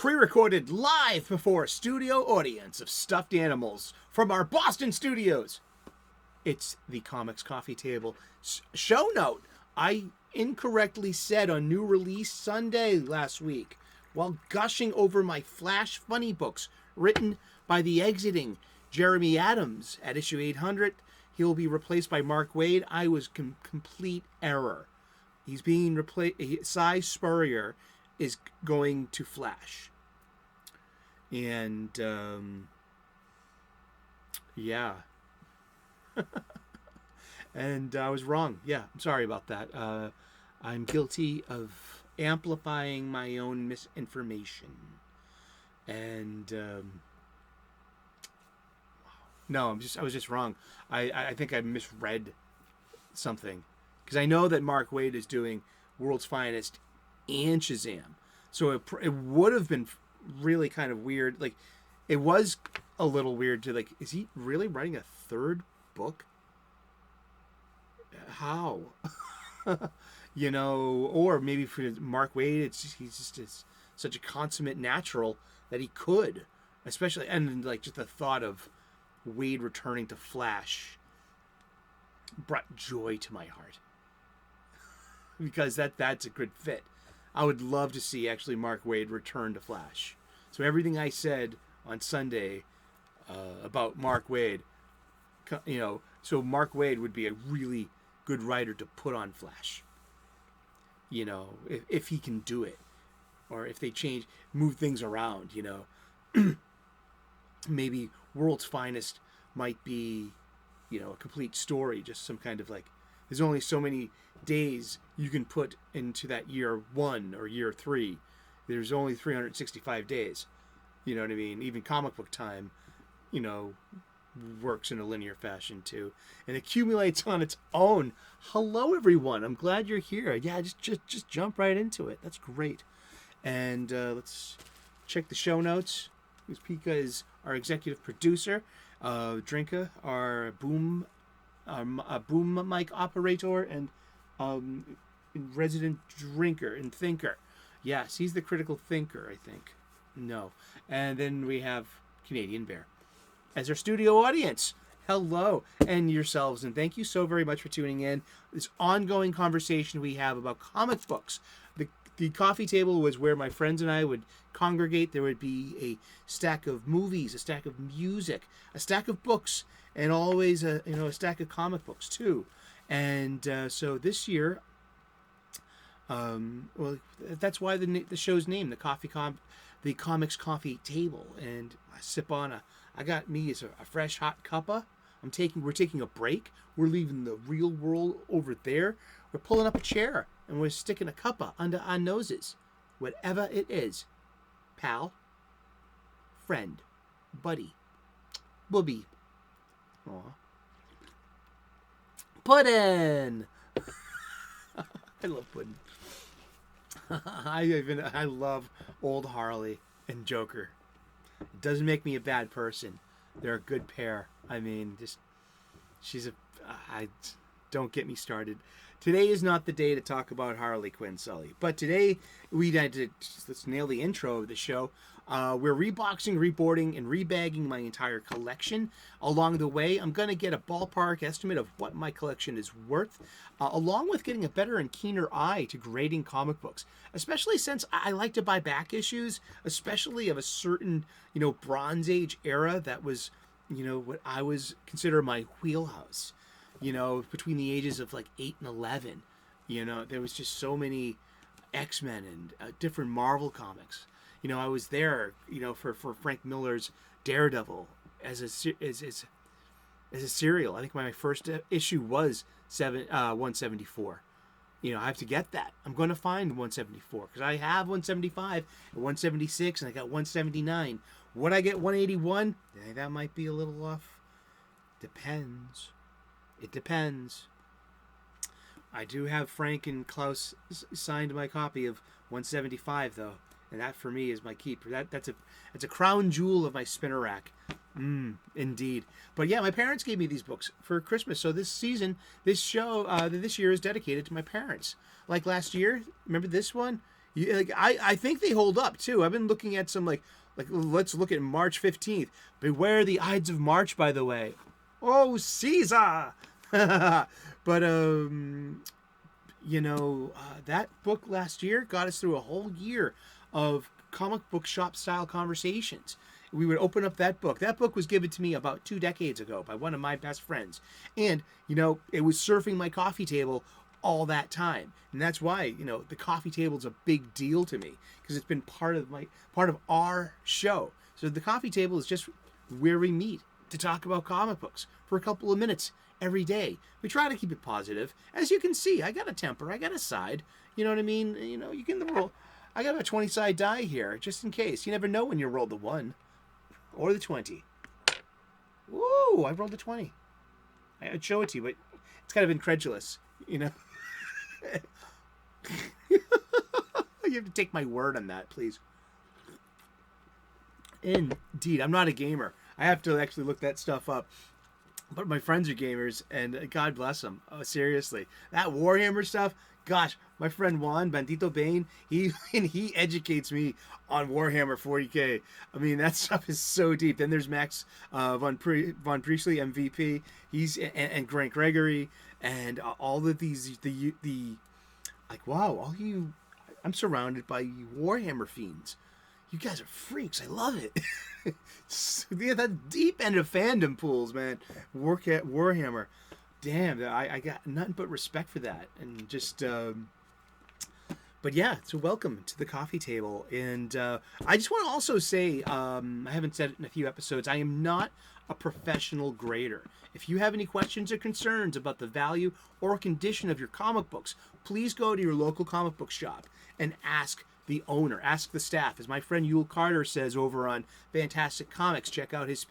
pre-recorded live before a studio audience of stuffed animals from our Boston studios. It's the Comics Coffee Table show note. I incorrectly said on New Release Sunday last week while gushing over my Flash funny books written by the exiting Jeremy Adams at issue 800. He'll be replaced by Mark Waid. I was complete error. He's being replaced. Cy Spurrier is going to Flash. And, yeah. And I was wrong. Yeah, I'm sorry about that. I'm guilty of amplifying my own misinformation. And, no, I was just wrong. I think I misread something. Because I know that Mark Waid is doing World's Finest and Shazam. So it would have been really kind of weird. Like, it was a little weird to, like, is he really writing a third book? How? You know, or maybe for Mark Waid, he's just such a consummate natural that he could. Especially, and like just the thought of Waid returning to Flash brought joy to my heart. Because that's a good fit. I would love to see actually Mark Waid return to Flash. So everything I said on Sunday about Mark Waid, you know, so Mark Waid would be a really good writer to put on Flash. You know, if he can do it, or if they move things around, you know, maybe World's Finest might be, you know, a complete story, just some kind of like, there's only so many days you can put into that year 1 or year 3. There's only 365 days. You know what I mean? Even comic book time, you know, works in a linear fashion too, and accumulates on its own. Hello, everyone. I'm glad you're here. Yeah, just jump right into it. That's great. And let's check the show notes. Pika is our executive producer. Drinka, our boom mic operator and resident drinker and thinker. Yes, he's the critical thinker, I think. No. And then we have Canadian Bear as our studio audience. Hello, and yourselves, and thank you so very much for tuning in. This ongoing conversation we have about comic books. The coffee table was where my friends and I would congregate. There would be a stack of movies, a stack of music, a stack of books, and always a stack of comic books too. And so this year, well, that's why the show's name, the Comics Coffee Table. And I sip on I got me as a fresh hot cuppa. We're taking a break. We're leaving the real world over there. We're pulling up a chair and we're sticking a cuppa under our noses. Whatever it is. Pal, friend, buddy, booby. Aw. Puddin'! I love pudding. I love old Harley and Joker. It doesn't make me a bad person. They're a good pair. I mean, don't get me started. Today is not the day to talk about Harley Quinn, Sully. But today, let's nail the intro of the show. We're reboxing, reboarding, and rebagging my entire collection. Along the way, I'm going to get a ballpark estimate of what my collection is worth, along with getting a better and keener eye to grading comic books, especially since I like to buy back issues, especially of a certain, Bronze Age era that was, what I consider my wheelhouse, between the ages of like 8 and 11. There was just so many X-Men and different Marvel comics. I was there, for Frank Miller's Daredevil as a serial. I think my first issue was 174. I have to get that. I'm going to find 174 because I have 175 and 176, and I got 179. Would I get 181? That might be a little off. Depends. It depends. I do have Frank and Klaus signed my copy of 175 though. And that for me is my keeper. That's a crown jewel of my spinner rack. Indeed. But yeah, my parents gave me these books for Christmas. So this year is dedicated to my parents. Like last year, remember this one? I think they hold up too. I've been looking at some like let's look at March 15th. Beware the Ides of March, by the way. Oh, Caesar! But that book last year got us through a whole year of comic book shop style conversations. We would open up that book. That book was given to me about 2 decades ago by one of my best friends. And, it was surfing my coffee table all that time. And that's why, the coffee table is a big deal to me, because it's been part of our show. So the coffee table is just where we meet to talk about comic books for a couple of minutes every day. We try to keep it positive. As you can see, I got a temper, I got a side. You know what I mean? You can roll. I got a 20-side die here, just in case. You never know when you roll the 1 or the 20. Woo! I rolled the 20. I'd show it to you, but it's kind of incredulous, You have to take my word on that, please. Indeed, I'm not a gamer. I have to actually look that stuff up. But my friends are gamers, and God bless them. Oh, seriously. That Warhammer stuff, gosh, my friend Juan, Bandito Bane, he educates me on Warhammer 40K. I mean, that stuff is so deep. Then there's Max von Priestley, MVP. And Grant Gregory, and all of these, wow, I'm surrounded by Warhammer fiends. You guys are freaks. I love it. Yeah, that deep end of fandom pools, man. Work at Warhammer. Damn, I got nothing but respect for that. And just, but yeah, so welcome to the coffee table. And I just want to also say, I haven't said it in a few episodes, I am not a professional grader. If you have any questions or concerns about the value or condition of your comic books, please go to your local comic book shop and ask the owner, ask the staff. As my friend Yul Carter says over on Fantastic Comics, check out his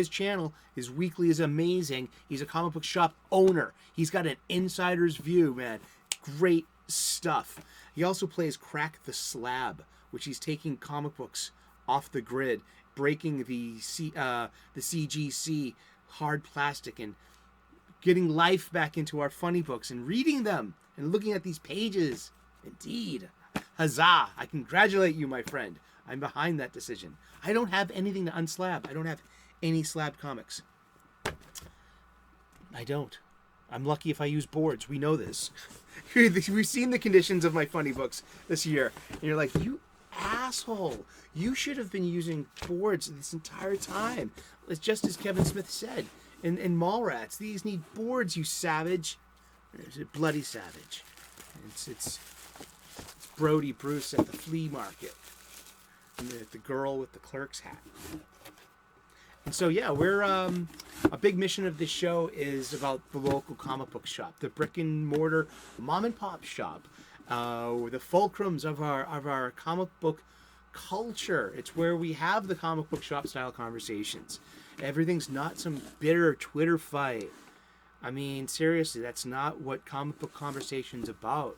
channel. His weekly is amazing. He's a comic book shop owner. He's got an insider's view, man. Great stuff. He also plays Crack the Slab, which he's taking comic books off the grid, breaking the CGC hard plastic and getting life back into our funny books and reading them and looking at these pages. Indeed. Huzzah! I congratulate you, my friend. I'm behind that decision. I don't have anything to unslab. I don't have any slab comics. I don't. I'm lucky if I use boards. We know this. We've seen the conditions of my funny books this year. And you're like, you asshole. You should have been using boards this entire time. It's just as Kevin Smith said in Mallrats. These need boards, you savage. There's a bloody savage. It's Brody Bruce at the flea market. And the girl with the clerk's hat. And so, yeah, we're a big mission of this show is about the local comic book shop, the brick and mortar mom and pop shop, the fulcrums of our comic book culture. It's where we have the comic book shop style conversations. Everything's not some bitter Twitter fight. I mean, seriously, that's not what comic book conversation's about.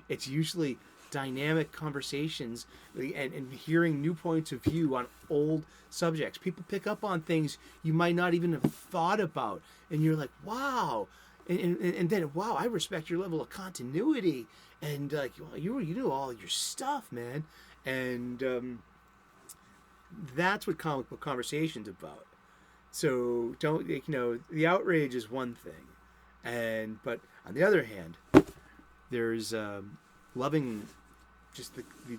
It's usually dynamic conversations and hearing new points of view on old subjects. People pick up on things you might not even have thought about, and you're like, wow. And then, wow, I respect your level of continuity, and like, well, you know all your stuff, man. And that's what comic book conversation's about. So don't, the outrage is one thing, but on the other hand, there's loving just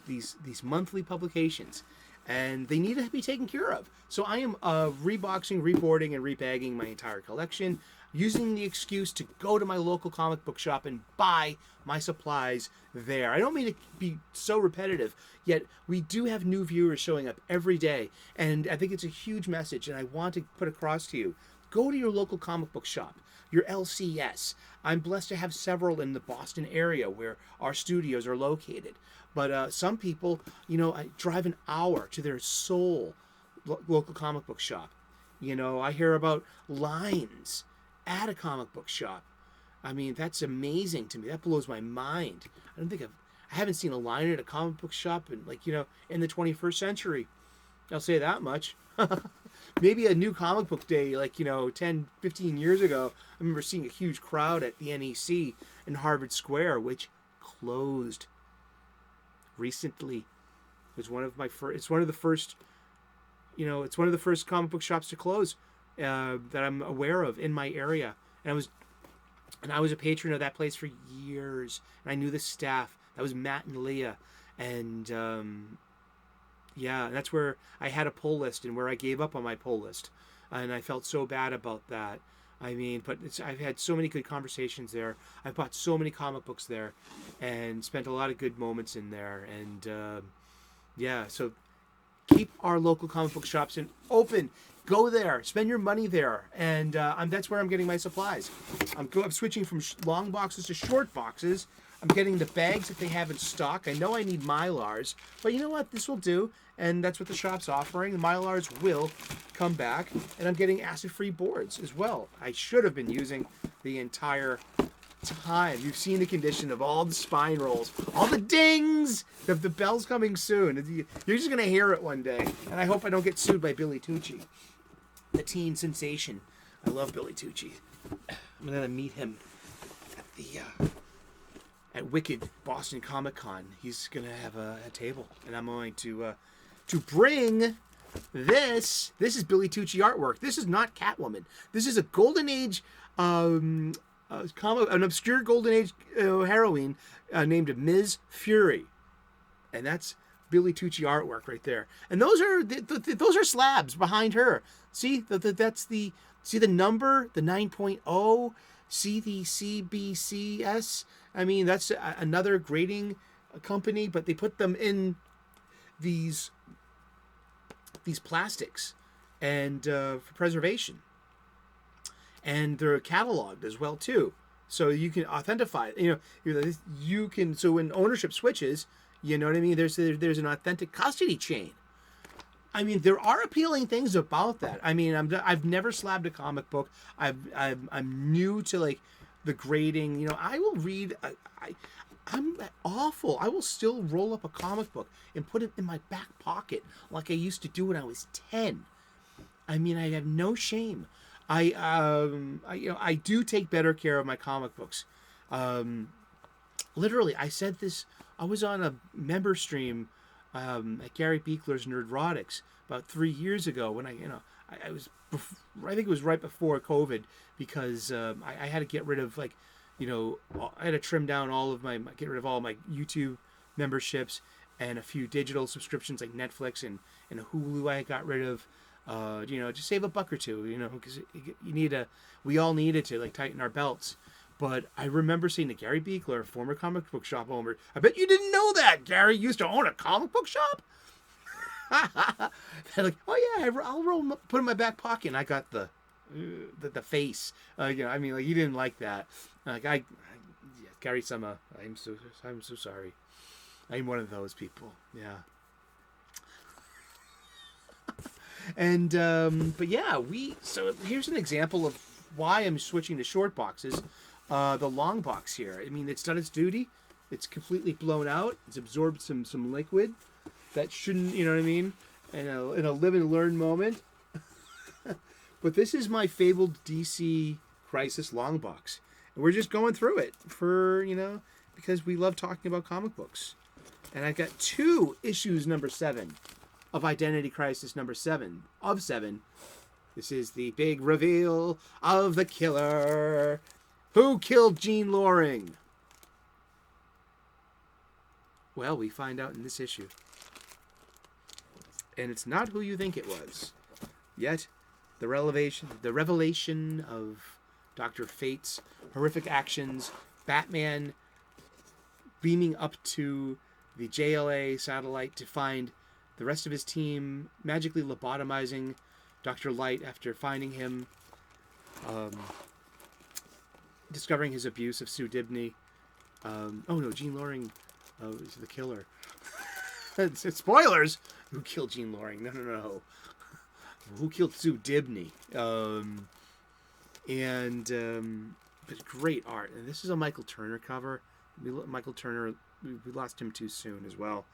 these monthly publications, and they need to be taken care of. So I am reboxing, reboarding, and rebagging my entire collection, using the excuse to go to my local comic book shop and buy my supplies there. I don't mean to be so repetitive, yet we do have new viewers showing up every day, and I think it's a huge message, and I want to put across to you. Go to your local comic book shop, your LCS. I'm blessed to have several in the Boston area where our studios are located. But some people, drive an hour to their sole local comic book shop. I hear about lines at a comic book shop. I mean, that's amazing to me. That blows my mind. I haven't seen a line at a comic book shop in in the 21st century. I'll say that much. Maybe a new comic book day, 10, 15 years ago. I remember seeing a huge crowd at the NEC in Harvard Square, which closed. recently. It was one of my first. It's one of the first. It's one of the first comic book shops to close that I'm aware of in my area. And I was a patron of that place for years, and I knew the staff. That was Matt and Leah, and that's where I had a pull list and where I gave up on my pull list, and I felt so bad about that. I mean, but I've had so many good conversations there. I've bought so many comic books there, and spent a lot of good moments in there. And so keep our local comic book shops open. Go there, spend your money there, and that's where I'm getting my supplies. I'm switching from long boxes to short boxes. I'm getting the bags that they have in stock. I know I need Mylars, but you know what? This will do, and that's what the shop's offering. The Mylars will come back, and I'm getting acid-free boards as well. I should have been using the entire time. You've seen the condition of all the spine rolls, all the dings. The bell's coming soon. You're just going to hear it one day, and I hope I don't get sued by Billy Tucci, the teen sensation. I love Billy Tucci. I'm going to meet him at Wicked Boston Comic Con. He's going to have a table, and I'm going to bring this. This is Billy Tucci artwork. This is not Catwoman. This is a Golden Age, an obscure Golden Age heroine named Ms. Fury, and that's Billy Tucci artwork right there. And those are slabs behind her. See, that's the number, the 9.0. See the CBCS. I mean, that's another grading company, but they put them in these plastics and for preservation, and they're cataloged as well too, so you can authentify. You can. So when ownership switches, you know what I mean. There's an authentic custody chain. I mean, there are appealing things about that. I mean, I've never slabbed a comic book. I'm new to like the grading. I will read. I'm awful. I will still roll up a comic book and put it in my back pocket like I used to do when I was 10. I mean, I have no shame. I do take better care of my comic books. Literally, I said this. I was on a member stream at Gary Beekler's Nerdrotics about 3 years ago when I think it was right before COVID, because I had to get rid of I had to trim down get rid of all my YouTube memberships and a few digital subscriptions like Netflix and Hulu. I got rid of, just save $1 or $2, because we all needed to tighten our belts. But I remember saying to Gary Beekler, former comic book shop owner, I bet you didn't know that Gary used to own a comic book shop. They're like, oh yeah, I'll put it in my back pocket. And I got the face. He didn't like that. Gary Sama, I'm so sorry. I'm one of those people. Yeah. And but yeah, so here's an example of why I'm switching to short boxes. The long box here. I mean, it's done its duty. It's completely blown out. It's absorbed some liquid that shouldn't, you know what I mean, in a live and learn moment. But this is my fabled DC Crisis long box, and we're just going through it for because we love talking about comic books. And I've got 2 issues number 7 of Identity Crisis number 7 of 7. This is the big reveal of the killer. Who killed Jean Loring? Well, we find out in this issue. And it's not who you think it was. Yet, the revelation of Dr. Fate's horrific actions, Batman beaming up to the JLA satellite to find the rest of his team magically lobotomizing Dr. Light after finding him, discovering his abuse of Sue Dibney. Jean Loring is the killer. It's spoilers! Who killed Jean Loring? No. Who killed Sue Dibney? But great art. And this is a Michael Turner cover. Michael Turner, we lost him too soon as well.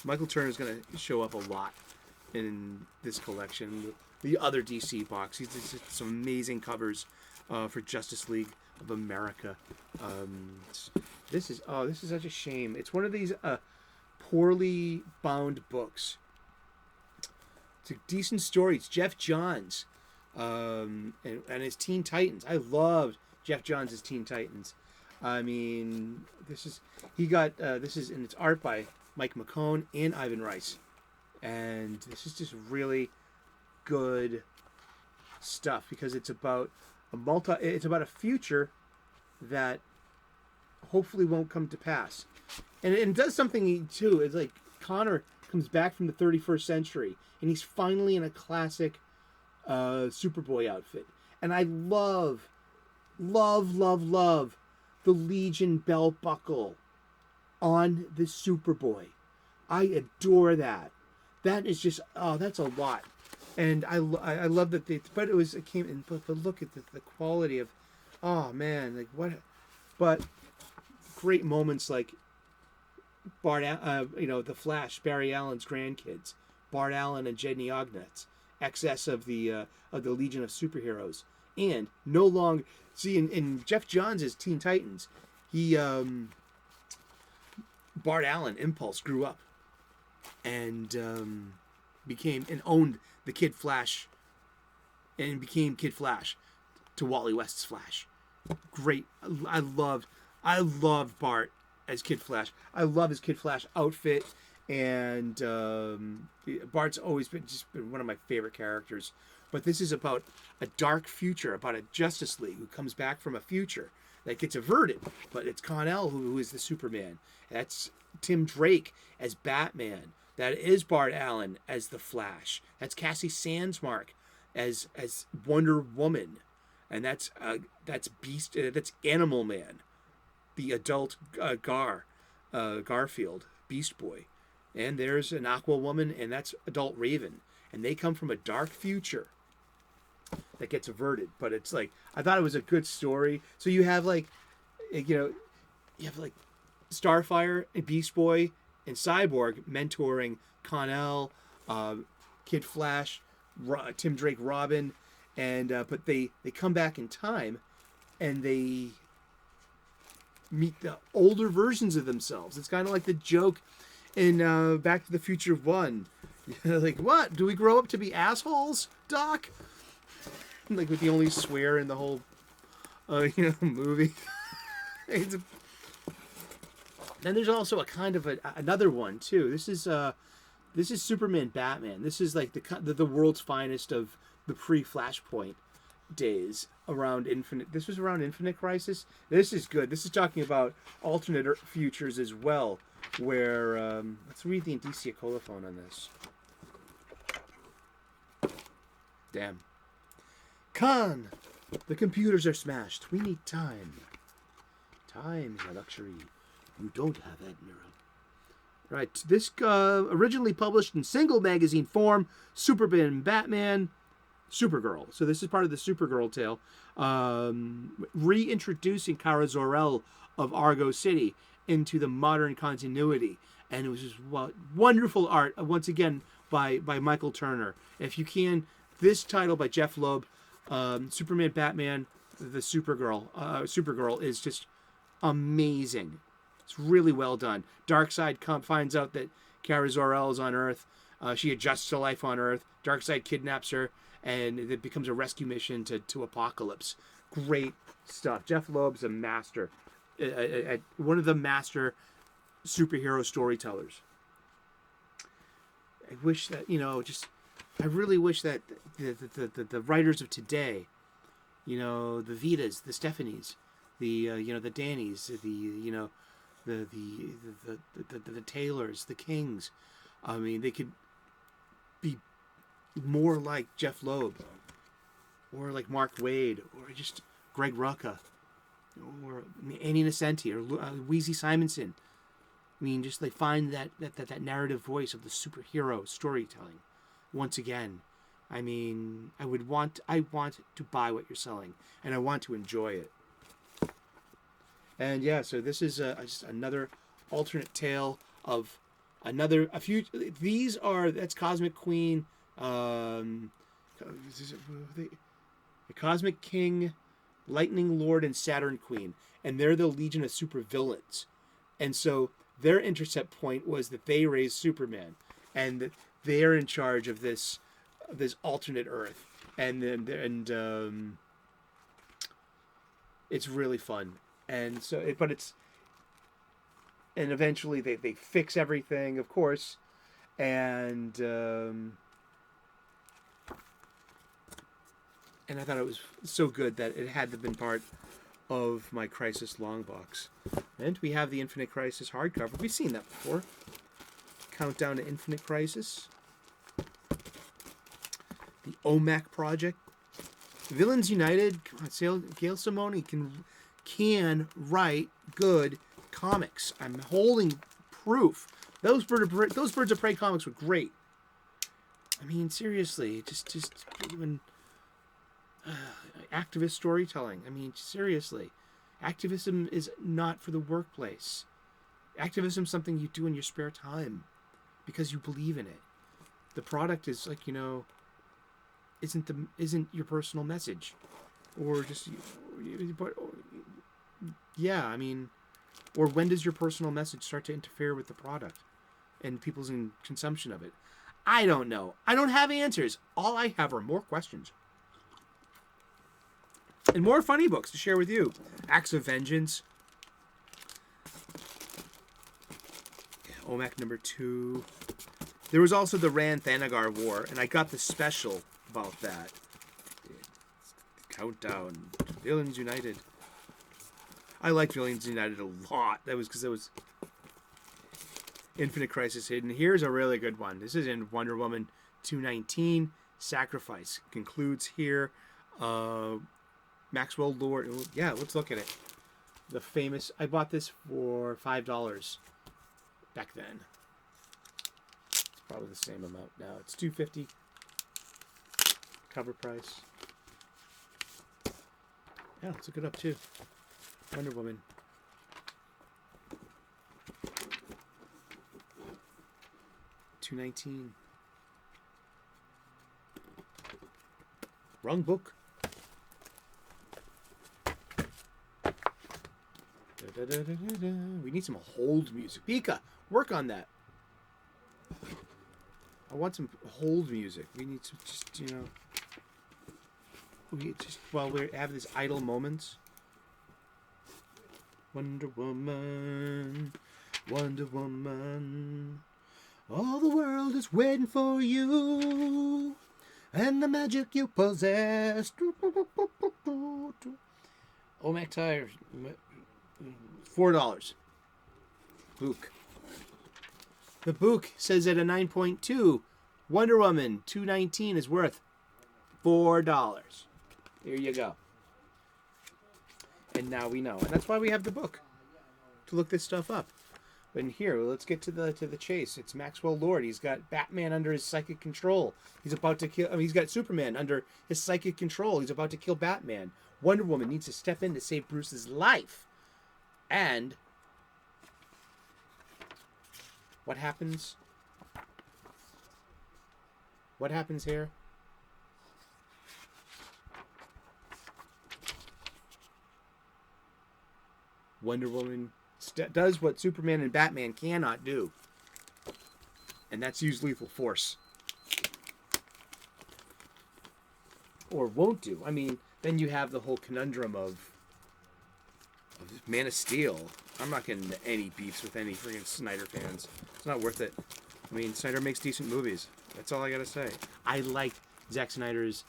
Michael Turner is going to show up a lot in this collection. The other DC box. He's did some amazing covers for Justice League of America. This is such a shame. It's one of these poorly bound books. It's a decent story. It's Jeff Johns, and his Teen Titans. I loved Jeff Johns' Teen Titans. I mean, this is and it's art by Mike McCone and Ivan Rice, and this is just really good stuff because it's about a future that hopefully won't come to pass, and it does something too. It's like Connor comes back from the 31st century, and he's finally in a classic Superboy outfit, and I love the Legion belt buckle on the Superboy. I adore that. That is just that's a lot, and I love that it came in. But look at the quality of, oh man, like what, but great moments like Bart, the Flash, Barry Allen's grandkids, Bart Allen and Jedney Ognet's excess of the Legion of Superheroes, and no longer see in Jeff Johns' Teen Titans, he Bart Allen Impulse grew up and became and owned the Kid Flash and became Kid Flash to Wally West's Flash. Great, I loved Bart as Kid Flash. I love his Kid Flash outfit, and Bart's always been one of my favorite characters. But this is about a dark future, about a Justice League who comes back from a future that gets averted. But it's Con-El who is the Superman. That's Tim Drake as Batman. That is Bart Allen as the Flash. That's Cassie Sandsmark as Wonder Woman, and that's Animal Man, the adult Garfield, Beast Boy, and there's an Aqua Woman, and that's adult Raven, and they come from a dark future that gets averted. But it's like, I thought it was a good story. So you have like Starfire and Beast Boy and Cyborg mentoring Con-El, Kid Flash, Tim Drake, Robin, and but they come back in time, and they meet the older versions of themselves. It's kind of like the joke in Back to the Future 1. Like, what? Do we grow up to be assholes, Doc? Like, with the only swear in the whole movie. Then there's also a kind of another one too. This is Superman Batman. This is like the world's finest of the pre-Flashpoint days around Infinite. This was around Infinite Crisis. This is good. This is talking about alternate futures as well, where let's read the indicia colophon on this. Damn. Khan, the computers are smashed. We need time. Time is a luxury you don't have, Admiral. Right. This originally published in single magazine form, Superman, Batman, Supergirl. So this is part of the Supergirl tale, reintroducing Kara Zor-El of Argo City into the modern continuity, and it was just wonderful art once again by Michael Turner. If you can, this title by Jeff Loeb, Superman, Batman, the Supergirl is just amazing. It's really well done. Darkseid finds out that Kara Zor-El is on Earth. She adjusts to life on Earth. Darkseid kidnaps her, and it becomes a rescue mission to Apocalypse. Great stuff. Jeff Loeb's a master, one of the master superhero storytellers. I wish that I really wish that the writers of today, the Vitas, the Stephanies, the Dannys, the Taylors, the Kings. I mean, they could be more like Jeff Loeb, or like Mark Waid, or just Greg Rucka, or Annie Nocenti, or Weezy Simonson. I mean, just like find that narrative voice of the superhero storytelling once again. I mean, I want to buy what you're selling, and I want to enjoy it. And yeah, so this is just another alternate tale of a few. That's Cosmic Queen, the Cosmic King, Lightning Lord and Saturn Queen, and they're the Legion of Supervillains. And so their intercept point was that they raised Superman, and that they're in charge of this alternate Earth, and it's really fun. And so, and eventually they fix everything, of course, and I thought it was so good that it had to have been part of my Crisis long box. And we have the Infinite Crisis hardcover. We've seen that before. Countdown to Infinite Crisis. The OMAC Project. Villains United. Gail Simone can write good comics. I'm holding proof. Those Birds of Prey comics were great. I mean, seriously, just even activist storytelling. I mean, seriously, activism is not for the workplace. Activism is something you do in your spare time because you believe in it. The product is like, isn't your personal message, or just, but yeah, I mean, or when does your personal message start to interfere with the product and people's consumption of it? I don't know. I don't have answers. All I have are more questions. And more funny books to share with you. Acts of Vengeance. OMAC number 2. There was also the Rand Thanagar War, and I got the special about that. Countdown. Villains United. I liked Villains United a lot. That was because it was Infinite Crisis Hidden. Here's a really good one. This is in Wonder Woman 219. Sacrifice concludes here. Maxwell Lord. Yeah, let's look at it. The famous. I bought this for $5 back then. It's probably the same amount now. It's $2.50 cover price. Yeah, let's look it up too. Wonder Woman. $2.19. Wrong book. We need some hold music. Pika, work on that. I want some hold music. We need to while we have these idle moments. Wonder Woman, Wonder Woman. All the world is waiting for you, and the magic you possess. OMAC tires. $4. Book. The book says at a 9.2, Wonder Woman 219 is worth $4. Here you go. And now we know. And that's why we have the book, to look this stuff up. But in here, let's get to the chase. It's Maxwell Lord. He's got Batman under his psychic control. He's about to kill. He's got Superman under his psychic control. He's about to kill Batman. Wonder Woman needs to step in to save Bruce's life. And what happens? What happens here? Wonder Woman does what Superman and Batman cannot do, and that's use lethal force. Or won't do. I mean, then you have the whole conundrum of Man of Steel. I'm not getting into any beefs with any freaking Snyder fans. It's not worth it. I mean, Snyder makes decent movies. That's all I gotta say. I like Zack Snyder's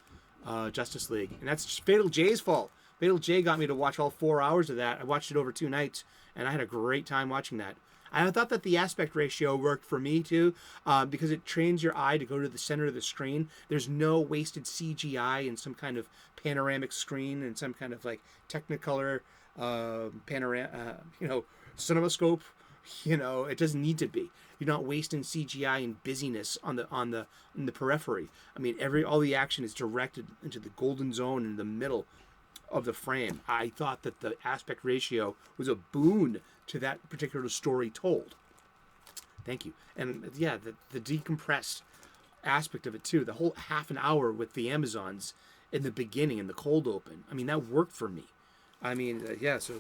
Justice League, and that's Fatal J's fault. Fatal J got me to watch all 4 hours of that. I watched it over 2 nights, and I had a great time watching that. I thought that the aspect ratio worked for me too, because it trains your eye to go to the center of the screen. There's no wasted CGI in some kind of panoramic screen and some kind of like Technicolor cinemascope. It doesn't need to be. You're not wasting CGI and busyness on the periphery. I mean, all the action is directed into the golden zone in the middle of the frame. I thought that the aspect ratio was a boon to that particular story told. Thank you. And yeah, the decompressed aspect of it too. The whole half an hour with the Amazons in the beginning, in the cold open. I mean, that worked for me. I mean, yeah, so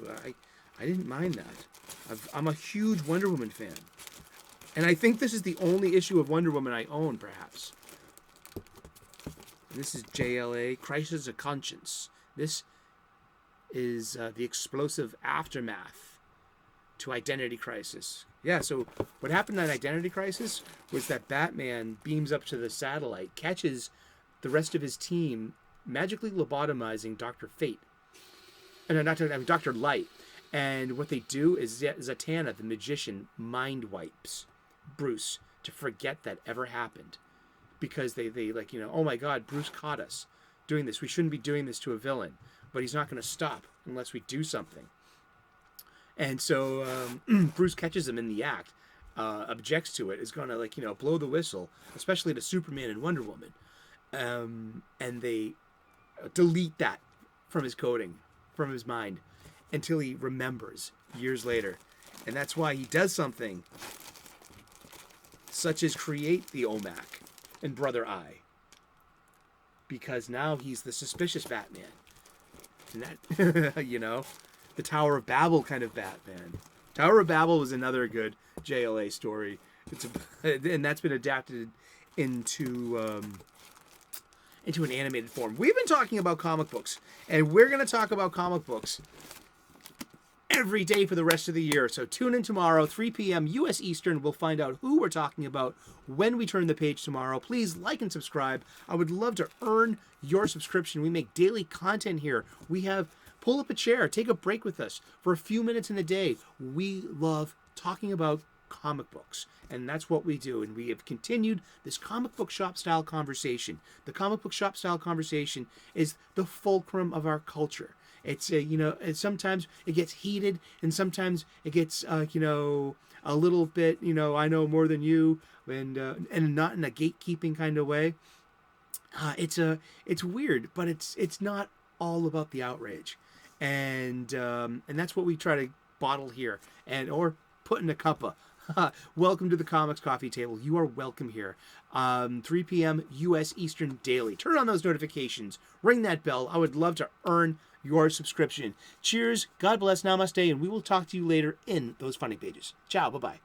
I didn't mind that. I'm a huge Wonder Woman fan. And I think this is the only issue of Wonder Woman I own, perhaps. This is JLA, Crisis of Conscience. This is the explosive aftermath to Identity Crisis. Yeah, so what happened at Identity Crisis was that Batman beams up to the satellite, catches the rest of his team magically lobotomizing Dr. Fate. No, not Dr. Light. And what they do is Zatanna, the magician, mind wipes Bruce to forget that ever happened. Because they like, oh my God, Bruce caught us doing this. We shouldn't be doing this to a villain. But he's not going to stop unless we do something. And so Bruce catches him in the act, objects to it, is going to blow the whistle, especially to Superman and Wonder Woman. And they delete that from his coding, from his mind, until he remembers years later. And that's why he does something such as create the OMAC and Brother Eye. Because now he's the suspicious Batman. And that, the Tower of Babel kind of Batman. Tower of Babel was another good JLA story. And that's been adapted into an animated form. We've been talking about comic books, and we're going to talk about comic books every day for the rest of the year. So tune in tomorrow, 3 p.m. U.S. Eastern. We'll find out who we're talking about when we turn the page tomorrow. Please like and subscribe. I would love to earn your subscription. We make daily content here. We have pull up a chair, take a break with us for a few minutes in a day. We love talking about comic books, and that's what we do. And we have continued this comic book shop style conversation. The comic book shop style conversation is the fulcrum of our culture. It's sometimes it gets heated, and sometimes it gets a little bit I know more than you, and not in a gatekeeping kind of way. It's weird, but it's not all about the outrage, and that's what we try to bottle here or put in a cuppa. Welcome to the Comics Coffee Table. You are welcome here. 3 p.m. U.S. Eastern daily. Turn on those notifications. Ring that bell. I would love to earn your subscription. Cheers. God bless. Namaste. And we will talk to you later in those funny pages. Ciao. Bye-bye.